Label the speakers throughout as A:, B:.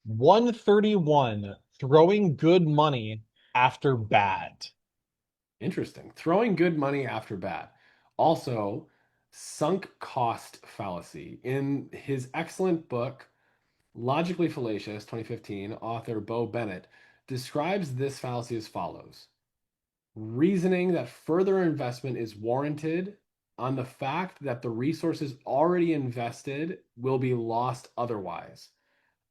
A: 131. Throwing good money after bad.
B: Interesting. Throwing good money after bad. Also, sunk cost fallacy. In his excellent book, Logically Fallacious, 2015, author Bo Bennett describes this fallacy as follows: reasoning that further investment is warranted on the fact that the resources already invested will be lost otherwise,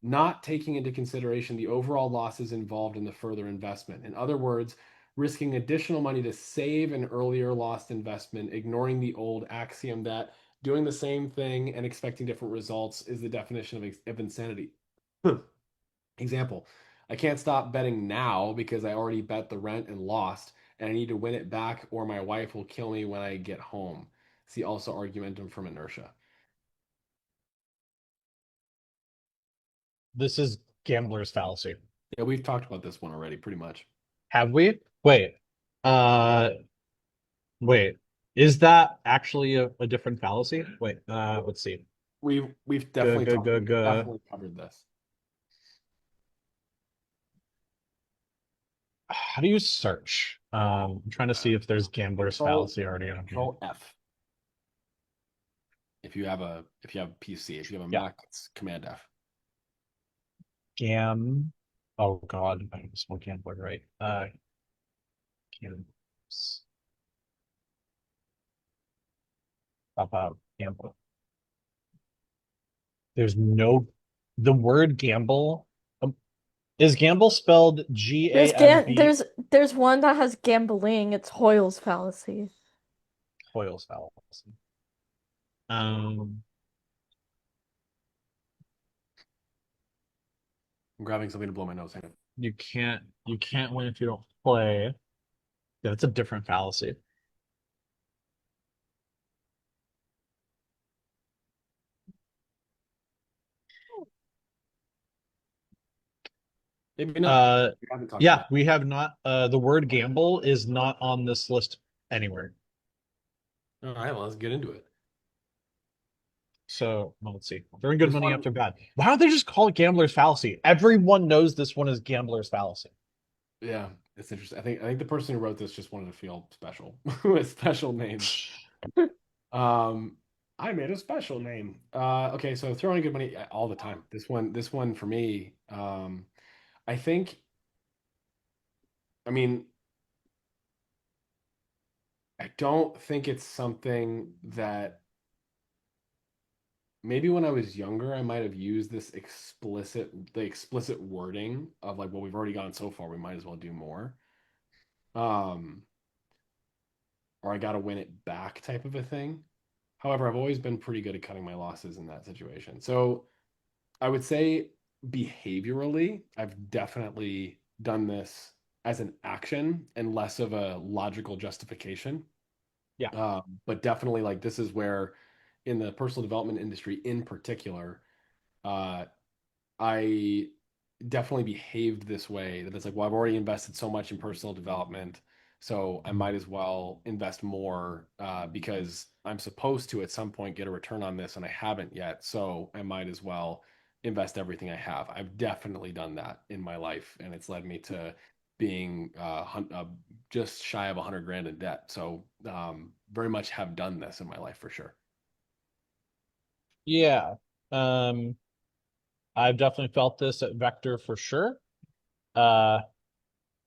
B: not taking into consideration the overall losses involved in the further investment. In other words, risking additional money to save an earlier lost investment, ignoring the old axiom that doing the same thing and expecting different results is the definition of insanity. Example: I can't stop betting now because I already bet the rent and lost, and I need to win it back or my wife will kill me when I get home. See also argumentum from inertia.
A: This is gambler's fallacy.
B: Yeah, we've talked about this one already, pretty much.
A: Have we? Wait. Uh, wait. Is that actually a different fallacy? Wait, let's see.
B: We've
A: G
B: definitely
A: g
B: talked,
A: g
B: we've
A: g.
B: definitely covered this.
A: How do you search? I'm trying to see if there's gambler's
B: Control
A: fallacy already on here.
B: Control F. If you have a PC, if you have a
A: Yeah.
B: Mac, it's Command F.
A: Gam. Oh God, I spelled gambler right. Gams. Pop out gambler. There's no. The word gamble. Is gamble spelled Gamb?
C: There's one that has gambling. It's Hoyle's fallacy.
A: Hoyle's fallacy. Um,
B: I'm grabbing something to blow my nose. Hang on.
A: you can't win if you don't play. Yeah, that's a different fallacy.
B: Maybe not.
A: Uh,
B: We haven't talked
A: yeah,
B: about
A: we have not. The word gamble is not on this list anywhere.
B: it. All right, well, let's get into it.
A: So well, let's see. Very good
B: This
A: money
B: one,
A: after bad. Why don't they just call it gambler's fallacy? Everyone knows this one is gambler's fallacy.
B: yeah, it's interesting. I think the person who wrote this just wanted to feel special with special name. Um, I made a special name. Okay, so throwing good money all the time. This one for me. I think. I mean, I don't think it's something that maybe when I was younger, I might have used the explicit wording of like, well, we've already gone so far, we might as well do more. Um, or I got to win it back type of a thing. However, I've always been pretty good at cutting my losses in that situation. So I would say behaviorally, I've definitely done this as an action and less of a logical justification.
A: Yeah.
B: But definitely, like, this is where, in the personal development industry in particular, uh, I definitely behaved this way. That it's like, well, I've already invested so much in personal development, so I might as well invest more because I'm supposed to at some point get a return on this, and I haven't yet. So I might as well invest everything I have. I've definitely done that in my life, and it's led me to being just shy of 100 grand in debt. So very much have done this in my life for sure.
A: Yeah. Um, I've definitely felt this at Vector for sure. Uh,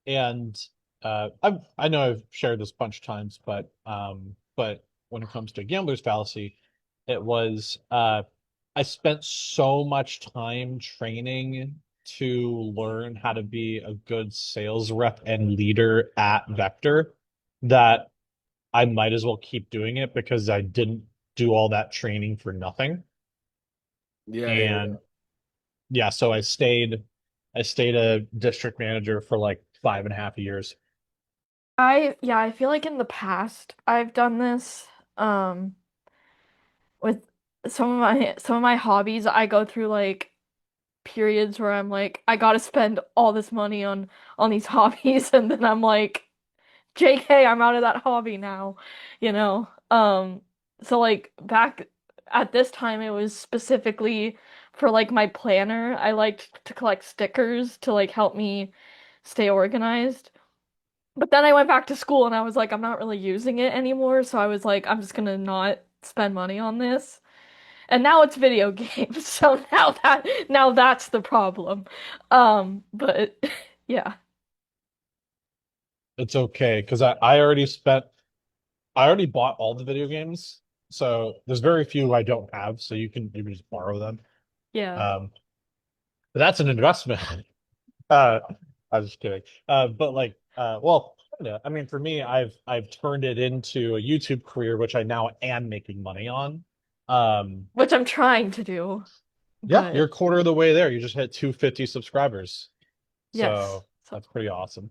A: and I know I've shared this a bunch of times, but when it comes to gambler's fallacy, it was I spent so much time training to learn how to be a good sales rep and leader at Vector that I might as well keep doing it because I didn't do all that training for nothing.
B: Yeah, yeah, yeah.
A: And yeah, so I stayed a district manager for like 5.5 years.
C: Yeah, I feel like in the past I've done this um with some of my hobbies. I go through like periods where I'm like I gotta spend all this money on these hobbies and then I'm like JK, I'm out of that hobby now, you know. So like back at this time it was specifically for like my planner, I liked to collect stickers to like help me stay organized. But then I went back to school and I was like, I'm not really using it anymore, so I was like, I'm just gonna not spend money on this. And now it's video games, so now that's the problem. But yeah.
A: It's okay because I already bought all the video games, so there's very few I don't have, so you can just borrow them.
C: Yeah.
A: Um, but that's an investment. Uh, I was just kidding. But like, well, kinda. I mean, for me, I've turned it into a YouTube career, which I now am making money on. Um,
C: Which I'm trying to do,
A: yeah, you're
C: but
A: a quarter of the way there. You just hit 250 subscribers,
C: yes.
A: so
C: So
A: that's pretty awesome.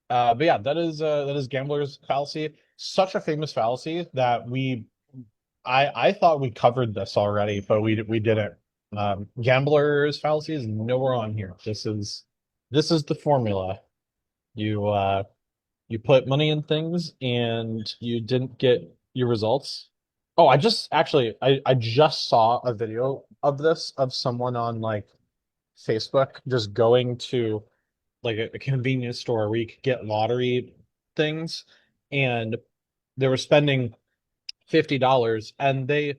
A: But yeah, that is Gambler's Fallacy. Such a famous fallacy that I thought we covered this already, but we didn't. Gambler's Fallacy is nowhere on here. This is the formula. You you put money in things and you didn't get your results. Oh, I just saw a video of this of someone on like Facebook just going to like a convenience store where you could get lottery things, and they were spending $50, and they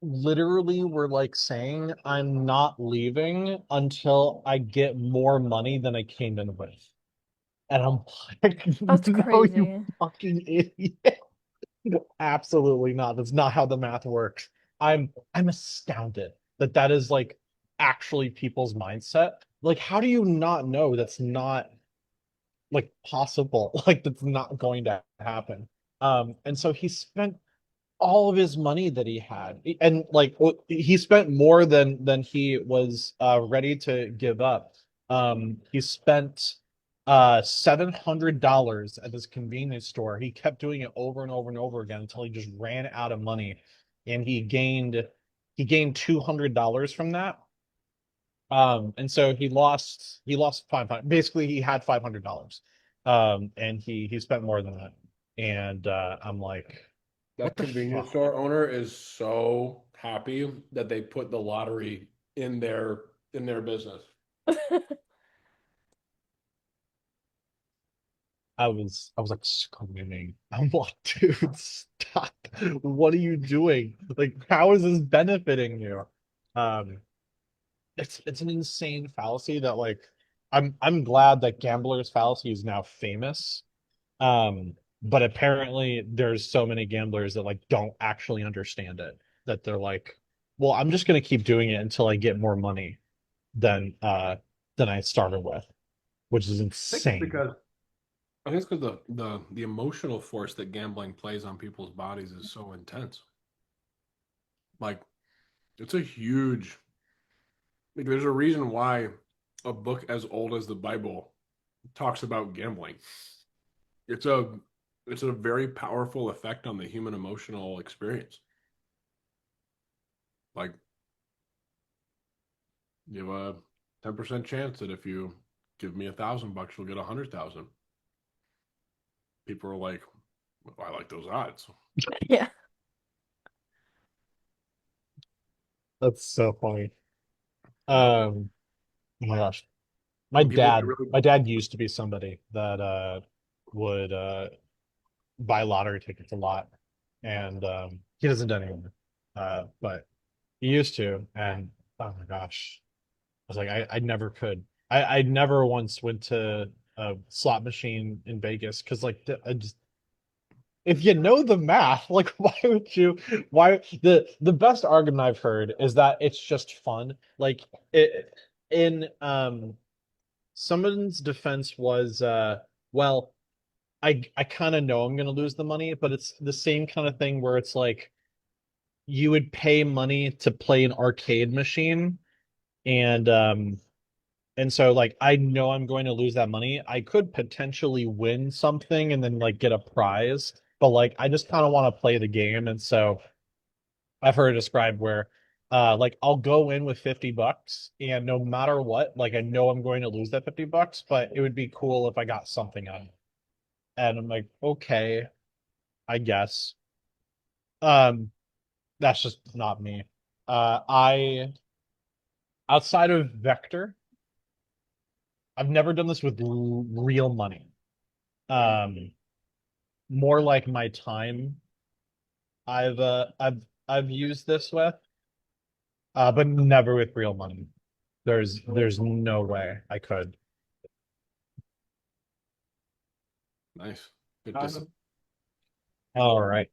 A: literally were like saying, I'm not leaving until I get more money than I came in with. And I'm like,
C: that's
A: no, you
C: crazy.
A: fucking idiot. Absolutely not. That's not how the math works. I'm astounded that that is like actually people's mindset. Like, how do you not know that's not like possible? Like, that's not going to happen. And so he spent all of his money that he had, and like he spent more than he was ready to give up. He spent $700 at this convenience store. He kept doing it over and over and over again until he just ran out of money, and he gained $200 from that. And so he lost 500. Basically, he had $500. And he spent more than that. And I'm like, what
B: That
A: the
B: convenience
A: fuck?
B: store owner is so happy that they put the lottery in their business.
A: I was like screaming. I'm like, dude, stop. What are you doing? Like, how is this benefiting you? Um, it's an insane fallacy that like I'm glad that Gambler's Fallacy is now famous. But apparently there's so many gamblers that like don't actually understand it, that they're like, well, I'm just gonna keep doing it until I get more money than I started with, which is
B: I think it's
A: insane.
B: because I think it's because the emotional force that gambling plays on people's bodies is so intense. Like it's a huge like there's a reason why a book as old as the Bible talks about gambling. It's a it's a very powerful effect on the human emotional experience. Like you have a 10% chance that if you give me $1,000, you'll get 100,000. People are like, well, I like those odds.
C: Yeah.
A: That's so funny. Oh my gosh.
B: And people get really
A: My dad used to be somebody that would buy lottery tickets a lot. And he doesn't do anymore. But he used to, and oh my gosh. I was like, I never could. I never once went to a slot machine in Vegas because like I just, if you know the math, like why would you why the best argument I've heard is that it's just fun. Like it in someone's defense was well, I kind of know I'm gonna lose the money, but it's the same kind of thing where it's like you would pay money to play an arcade machine, and so like I know I'm going to lose that money. I could potentially win something and then like get a prize, but like I just kind of want to play the game. And so I've heard it described where like I'll go in with $50, and no matter what, like I know I'm going to lose that $50, but it would be cool if I got something out of it. And I'm like, okay, I guess. Um, that's just not me. I outside of Vector, I've never done this with real money. Um, More like my time. I've used this with, but never with real money. There's no way I could.
B: Nice. Good
A: All right.